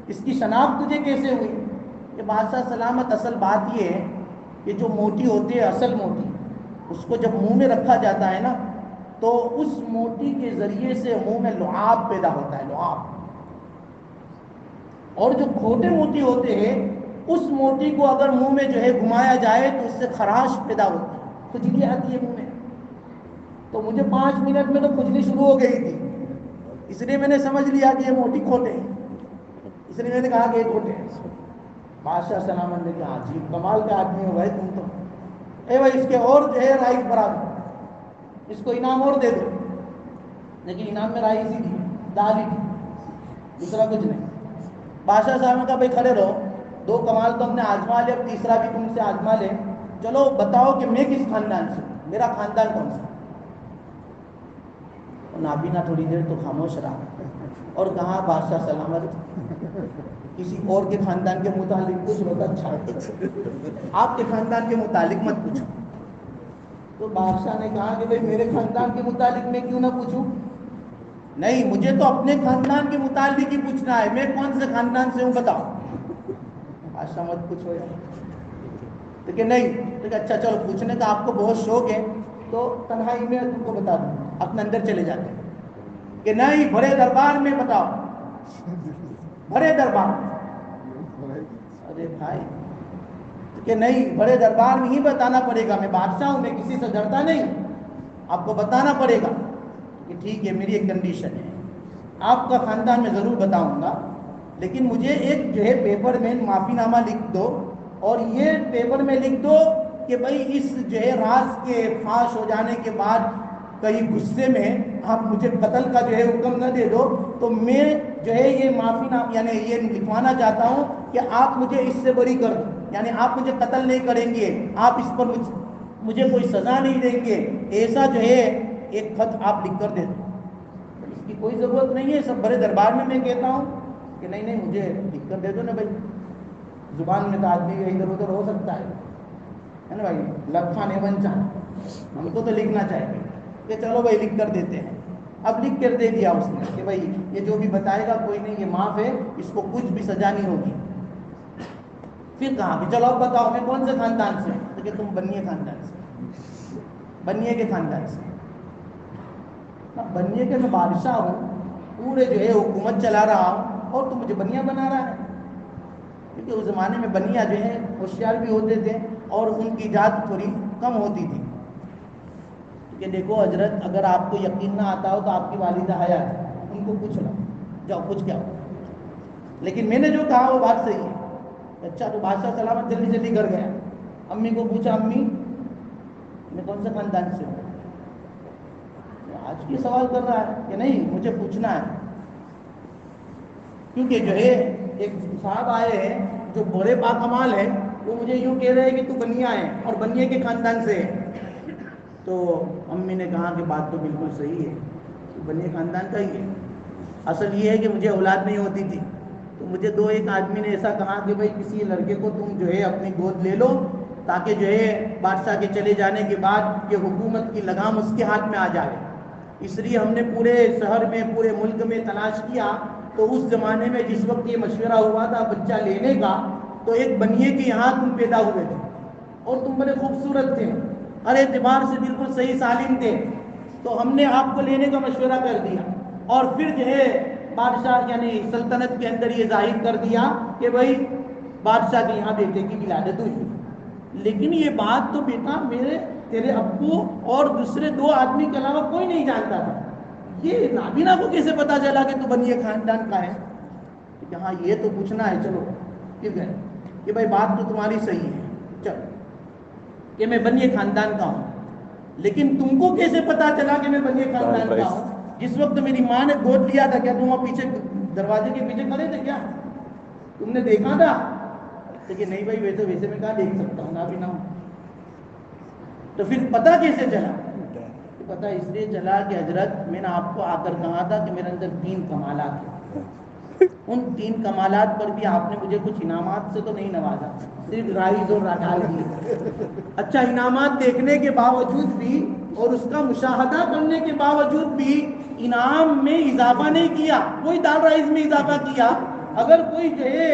اس کی شناخت تجھے کیسے ہوئی؟ کہ بادشاہ سلامت اصل بات یہ ہے کہ جو موتی ہوتی ہے، اصل موتی، اس کو جب منہ میں رکھا جاتا ہے نا تو اس موتی کے ذریعے سے منہ میں لعاب پیدا ہوتا ہے، لعاب. اور جو کھوٹے موتی ہوتے ہیں اس موتی کو اگر منہ میں جو ہے گھمایا جائے تو اس سے خراش پیدا ہوتی ہے، کھجلی آتی ہے منہ میں. تو مجھے 5 منٹ میں تو کھجلی شروع ہو گئی تھی، اس لیے میں نے سمجھ لیا کہ یہ موتی کھوٹے ہیں، اس لیے میں نے کہا کہ یہ کھوٹے ہیں. بادشاہ سلامت نے کہا عجیب کمال کا آدمی ہو بھائی تم تو. اے بھائی اس کے اور جو ہے رائس برابر، اس کو انعام اور دے دو. لیکن انعام میں رائس ہی دی، دال ہی دی، دوسرا کچھ نہیں. بادشاہ صاحب نے کہا بھائی کھڑے رہو، 2 کمال تو ہم نے آزما لے، اب تیسرا بھی تم سے آزما لے. چلو بتاؤ کہ میں کس خاندان سے ہوں، میرا خاندان کون سا؟ نابینا تھوڑی دیر تو خاموش رہا اور کہا بادشاہ سلامت کسی اور کے خاندان کے متعلق کچھ ہوتا اچھا، آپ کے خاندان کے متعلق مت پوچھو. تو بادشاہ نے کہا کہ بھائی میرے خاندان کے متعلق میں کیوں نہ پوچھوں؟ نہیں، مجھے تو اپنے خاندان کے متعلق ہی پوچھنا ہے، میں کون سے خاندان سے ہوں بتاؤ. بادشاہ مت پوچھو یار. تو کہ نہیں، تو کہ اچھا چلو پوچھنے کا آپ کو بہت شوق ہے تو تنہائی میں تم کو بتا دوں، اپنے اندر چلے جاتے ہیں. کہ نہیں، بڑے دربار میں بتاؤ، بڑے دربار میں. ارے بھائی کہ نہیں، بڑے دربار میں ہی بتانا پڑے گا، میں بادشاہ ہوں، میں کسی سے ڈرتا نہیں، آپ کو بتانا پڑے گا. کہ ٹھیک ہے، میری ایک کنڈیشن ہے، آپ کا خاندان میں ضرور بتاؤں گا، لیکن مجھے ایک جو ہے پیپر میں معافی نامہ لکھ دو، اور یہ پیپر میں لکھ دو کہ بھائی اس جو ہے راز کے فاش ہو جانے کے بعد کہیں غصے میں آپ مجھے قتل کا جو ہے حکم نہ دے دو، تو میں جو ہے یہ معافی نامہ یعنی یہ لکھوانا چاہتا ہوں کہ آپ مجھے اس سے بری کر دو، یعنی آپ مجھے قتل نہیں کریں گے، آپ اس پر مجھے کوئی سزا نہیں دیں گے، ایسا جو ہے ایک خط آپ لکھ کر دے دو. اس کی کوئی ضرورت نہیں ہے، سب بڑے دربار میں کہتا ہوں کہ نہیں نہیں مجھے لکھ کر دے دو نا بھائی. زبان میں تو آدمی ادھر ادھر ہو سکتا ہے نا بھائی، لکھانے بن چاہ ہم کو تو لکھنا چاہیے کہ چلو بھائی لکھ کر دیتے ہیں. اب لکھ کر دے دیا اس نے کہ بھائی یہ جو بھی بتائے گا کوئی نہیں، یہ معاف ہے، اس کو کچھ بھی سزا نہیں ہوگی. پھر کہا کہ چلو اب بتاؤ میں کون سے خاندان سے ہوں؟ تو کہ تم بنیے خاندان سے، بنیے کے خاندان سے. بنیے کے میں بادشاہ ہوں، پورے جو ہے حکومت چلا رہا ہوں، اور تم مجھے بنیا بنا رہا ہے. کیونکہ اس زمانے میں بنیا جو ہے ہوشیار بھی ہوتے تھے اور ان کی ذات تھوڑی کم ہوتی تھی. کہ دیکھو حضرت، اگر آپ کو یقین نہ آتا ہو تو آپ کی والدہ حیات ہے، ان کو پوچھ لو، جاؤ پوچھ کے آؤ. لیکن میں نے جو کہا وہ بات صحیح ہے. اچھا تو بادشاہ سلامت جلدی جلدی گھر گیا، امی کو پوچھا امی میں کون سے خاندان سے ہوں؟ آج بھی سوال کر رہا ہے کہ نہیں مجھے پوچھنا ہے. کیونکہ جو ہے ایک صاحب آئے ہیں جو بڑے باکمال ہیں، وہ مجھے یوں کہہ رہے ہیں کہ تو بنیا ہے اور بنیے کے خاندان سے ہے. تو امی نے کہا کہ بات تو بالکل صحیح ہے، تو بنیے خاندان کا ہی ہے. اصل یہ ہے کہ مجھے اولاد نہیں ہوتی تھی، تو مجھے 2 آدمی نے ایسا کہا کہ بھائی کسی لڑکے کو تم جو ہے اپنی گود لے لو، تاکہ جو ہے بادشاہ کے چلے جانے کے بعد یہ حکومت کی لگام اس کے ہاتھ میں آ جائے. اس لیے ہم نے پورے شہر میں پورے ملک میں تلاش کیا، تو اس زمانے میں جس وقت یہ مشورہ ہوا تھا بچہ لینے کا، تو ایک بنیے کے یہاں تم پیدا ہوئے تھے، اور تم بڑے خوبصورت تھے، ہر اعتبار سے بالکل صحیح سالم تھے. تو ہم نے آپ کو لینے کا مشورہ کر دیا، اور پھر جو ہے بادشاہ یعنی سلطنت کے اندر یہ ظاہر کر دیا کہ بھائی بادشاہ کے یہاں بیٹے کی ولادت ہوئی. لیکن یہ بات تو بیٹا تیرے ابو اور دوسرے 2 آدمی کے علاوہ کوئی نہیں جانتا تھا. یہ نابینا کو کیسے پتا چلا کہ تو بنیے خاندان کا ہے؟ کہ ہاں یہ تو پوچھنا ہے. چلو پھر گئے کہ بھائی بات تو تمہاری صحیح ہے، چلو کہ میں بنیے خاندان کا ہوں، لیکن تم کو کیسے پتا چلا کہ میں بنیے خاندان کا ہوں؟ جس وقت میری ماں نے گود لیا تھا، کیا تم وہاں پیچھے دروازے کے پیچھے کھڑے تھے؟ کیا تم نے دیکھا تھا؟ کہ نہیں بھائی ویسے میں کہاں دیکھ سکتا ہوں، نابینا ہوں. تو پھر پتا کیسے چلا؟ پتہ اس لیے چلا کہ حضرت میں نے آپ کو آ کر کہا تھا کہ میرے اندر 3 کمالات ہیں، ان 3 کمالات پر بھی آپ نے مجھے کچھ انعامات سے تو نہیں نوازا، صرف رائز اور راڈال دیے۔ اچھا، انعامات دیکھنے کے باوجود بھی اور اس کا مشاہدہ کرنے کے باوجود بھی انعام میں اضافہ نہیں کیا، کوئی دال رائز میں اضافہ کیا۔ اگر کوئی جو ہے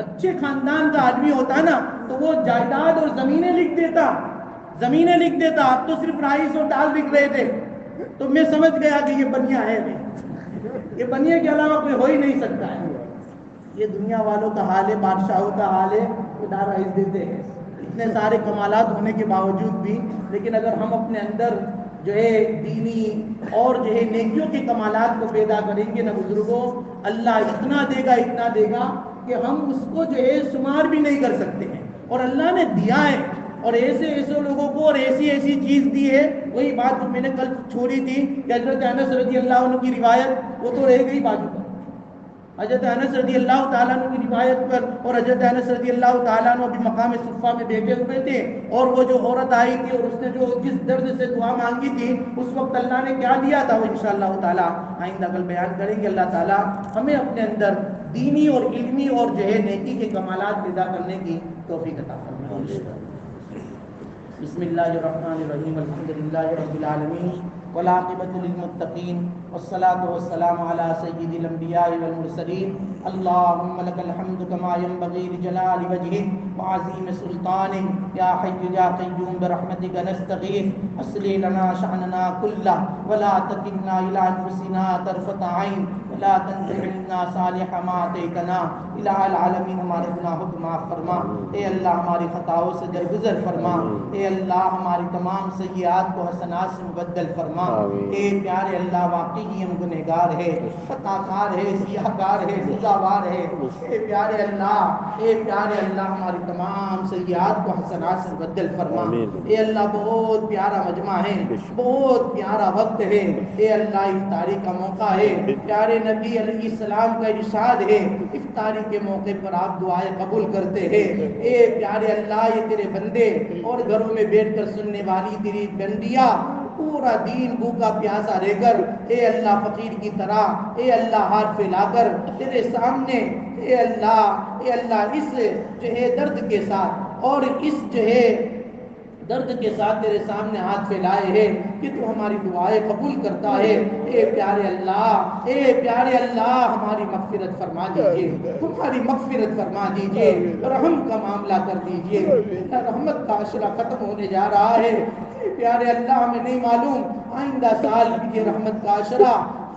اچھے خاندان کا آدمی ہوتا نا تو وہ جائیداد اور زمینیں لکھ دیتا، زمینیں لکھ دیتا۔ آپ تو صرف رائس اور دال لکھ رہے تھے، تو میں سمجھ گیا کہ یہ بنیا ہے، یہ بنیا کے علاوہ کوئی ہو ہی نہیں سکتا ہے۔ یہ دنیا والوں کا حال ہے، بادشاہوں کا حال ہے، وہ دال رائس دیتے ہیں اتنے سارے کمالات ہونے کے باوجود بھی۔ لیکن اگر ہم اپنے اندر جو ہے دینی اور جو ہے نیکیوں کے کمالات کو پیدا کریں گے نا بزرگوں، اللہ اتنا دے گا، اتنا دے گا کہ ہم اس کو جو ہے شمار بھی نہیں کر سکتے ہیں۔ اور اللہ نے دیا ہے، اور ایسے لوگوں کو اور ایسی چیز دی ہے۔ وہی بات جو میں نے کل چھوڑی تھی کہ حضرت انس رضی اللہ عنہ کی روایت وہ تو رہ گئی بازو پر، حضرت انس رضی اللہ تعالیٰ عنہ کی روایت پر، اور حضرت انس رضی اللہ تعالیٰ عنہ ابھی مقام صفہ میں بیٹھے ہوئے تھے، اور وہ جو عورت آئی تھی اور اس نے جو جس درد سے دعا مانگی تھی، اس وقت اللہ نے کیا دیا تھا، وہ انشاءاللہ تعالیٰ آئندہ کل بیان کریں گے۔ اللہ تعالیٰ ہمیں اپنے اندر دینی اور علمی اور جو ہے نیکی کے کمالات پیدا کرنے کی توفیق عطا فرمائے۔ بسم اللہ الرحمن الرحیم، الحمد للہ رب العالمین، والعاقبۃ للمتقین، والصلاة والسلام علی سید الانبیاء والمرسلین۔ اللہم لک الحمد کما ینبغی لجلال وجہک وعظیم سلطانک، یا حی یا قیوم برحمتک نستغیث، اصلح لنا شأننا کلہ ولا تکلنا الی انفسنا طرفۃ عین ولا تنزع منا صالح ما آتیتنا۔ الہ العالمین ہمارے گناہوں کو معاف فرما، اے اللہ ہماری خطاؤں سے درگزر فرما، اے اللہ ہماری تمام سیئات کو حسنات سے مبدل فرما۔ اے پیارے اللہ، واقعی ہم گنہگار ہے، خطا کار ہے، سیاہ کار ہے، سزاوار ہے۔ اے پیارے اللہ ہماری تمام سیئات کو حسنات سے مبدل فرما۔ اے اللہ بہت پیارا مجمع ہے، بہت پیارا وقت ہے، اے اللہ افطاری کا موقع ہے، پیارے نبی علیہ السلام کا ارشاد ہے افطاری کے موقع پر آپ دعائیں قبول کرتے ہیں۔ اے پیارے اللہ، یہ تیرے بندے اور گھروں میں بیٹھ کر سننے والی تیری بندیاں پورا دین بھوکا پیاسا رہ کر، اے اللہ فقیر کی طرح، اے اللہ ہاتھ پھیلا کر تیرے سامنے، اے اللہ اس جو ہے درد کے ساتھ اور اس جو ہے درد کے ساتھ تیرے سامنے ہاتھ پھیلائے ہیں کہ تو ہماری دعائیں قبول کرتا ہے۔ اے پیارے اللہ ہماری مغفرت فرما دیجئے، ہماری مغفرت فرما دیجئے، رحم کا معاملہ کر دیجئے۔ رحمت کا عشرہ ختم ہونے جا رہا ہے، اے پیارے اللہ ہمیں نہیں معلوم آئندہ سال بھی یہ رحمت کا عشرہ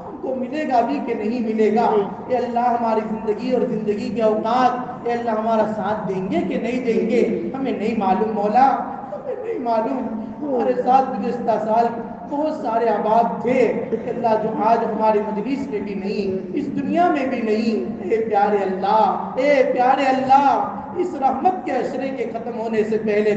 ہم کو ملے گا بھی کہ نہیں ملے گا۔ اے اللہ ہماری زندگی اور زندگی کے اوقات اے اللہ ہمارا ساتھ دیں گے کہ نہیں دیں گے ہمیں نہیں معلوم مولا، نہیں معلوم۔ ہمارے ساتھ گزشتہ سال بہت سارے احباب تھے اللہ جو آج ہماری مجلس میں بھی نہیں، اس دنیا میں بھی نہیں۔ اے پیارے اللہ اس رحمت کے عشرے کے ختم ہونے سے پہلے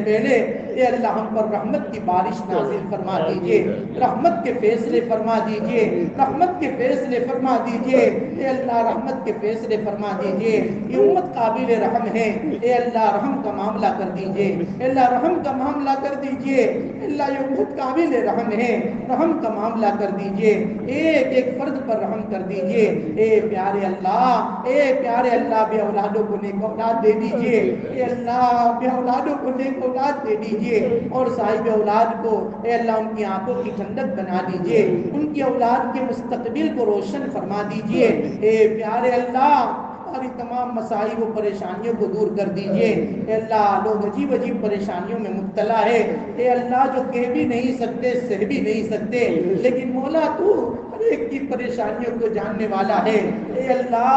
اے اللہ ہم پر رحمت کی بارش نازل فرما دیجئے، رحمت کے فیصلے فرما دیجئے، رحمت کے فیصلے فرما دیجئے، اے اللہ رحمت کے فیصلے فرما دیجئے۔ یہ امت قابل رحم ہے، اے اللہ رحم کا معاملہ کر دیجئے، اے اللہ رحم کا معاملہ کر دیجئے، اے اللہ یہ امت قابل رحم ہے، رحم کا معاملہ کر دیجئے، ایک ایک فرد پر رحم کر دیجئے۔ اے پیارے اللہ بے اولادوں کو نیک اولاد دے دیجئے، اے اللہ بے اولادوں کو نیک اولاد دے دیجئے، اور صاحب اولاد کو اے اللہ ان کی آنکھوں کی ٹھنڈک بنا دیجئے، ان کی اولاد کے مستقبل کو روشن فرما دیجئے۔ اے پیارے اللہ ہماری تمام مسائل و پریشانیوں کو دور کر دیجئے۔ اے اللہ لوگ عجیب پریشانیوں میں مبتلا ہے، اے اللہ جو کہہ بھی نہیں سکتے سہ بھی نہیں سکتے، لیکن مولا تو ہر ایک کی پریشانیوں کو جاننے والا ہے۔ اے اللہ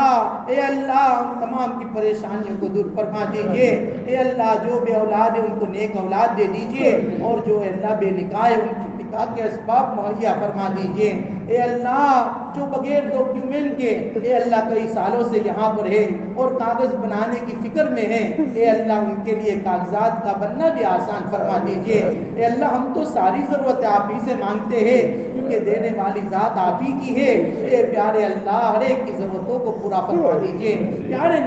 ہم تمام کی پریشانیوں کو دور فرما دیجئے۔ اے اللہ جو بے اولاد ہے ان کو نیک اولاد دے دیجئے، اور جو اے اللہ بے نکاح ہے ان کی نکاح کے اسباب مہیا فرما دیجئے۔ اے اللہ جو بغیر ڈاکیومنٹ کے اے اللہ کئی سالوں سے یہاں پر ہے اور کاغذ بنانے کی فکر میں ہے، اے اللہ ان کے لیے کاغذات کا بننا بھی آسان فرما دیجئے۔ اے اللہ ہم تو ساری ضرورت آپ ہی سے مانگتے ہیں کیونکہ دینے والی ذات آپ ہی کی ہے۔ اے پیارے اللہ ہر ایک کی ضرورتوں کو پورا فرما دیجئے۔ پیارے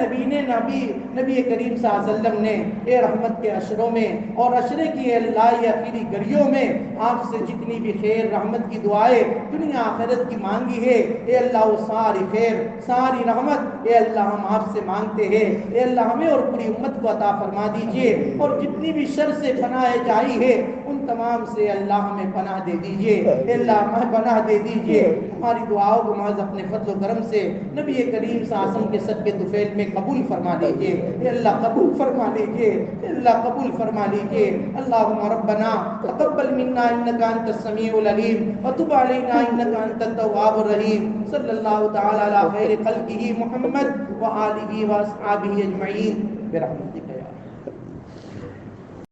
نبی کریم صلی اللہ علیہ وسلم نے اے رحمت کے عشروں میں اور عشرے کی اے اللہ یہ آخری گھڑیوں میں آپ سے جتنی بھی خیر رحمت کی دعائیں دنیا آخرت کی مانگی ہے اے اللہ وہ ساری خیر ساری رحمت اے اللہ ہم آپ سے مانگتے ہیں اے اللہ ہمیں اور پوری امت کو عطا فرما دیجئے اور جتنی بھی شر سے پناہ چاہی ہے ان تمام سے اللہ ہمیں پناہ دے دیجئے اے اللہ ہمیں پناہ دے دیجئے ہماری دعاؤں کو محض اپنے فضل و کرم سے نبی کریم صلی اللہ علیہ وسلم کے صدقے طفیل میں قبول فرما لیجئے اے اللہ قبول فرما لیجئے اے اللہ قبول فرما لیجئے اللہم ربنا تقبل منا انکا انت السمیع العلیم وتب علینا انکا انت التواب الرحیم صلی اللہ تعالی علی خیر خلقہ محمد وآلہ واصحابہ اجمعین برحمتک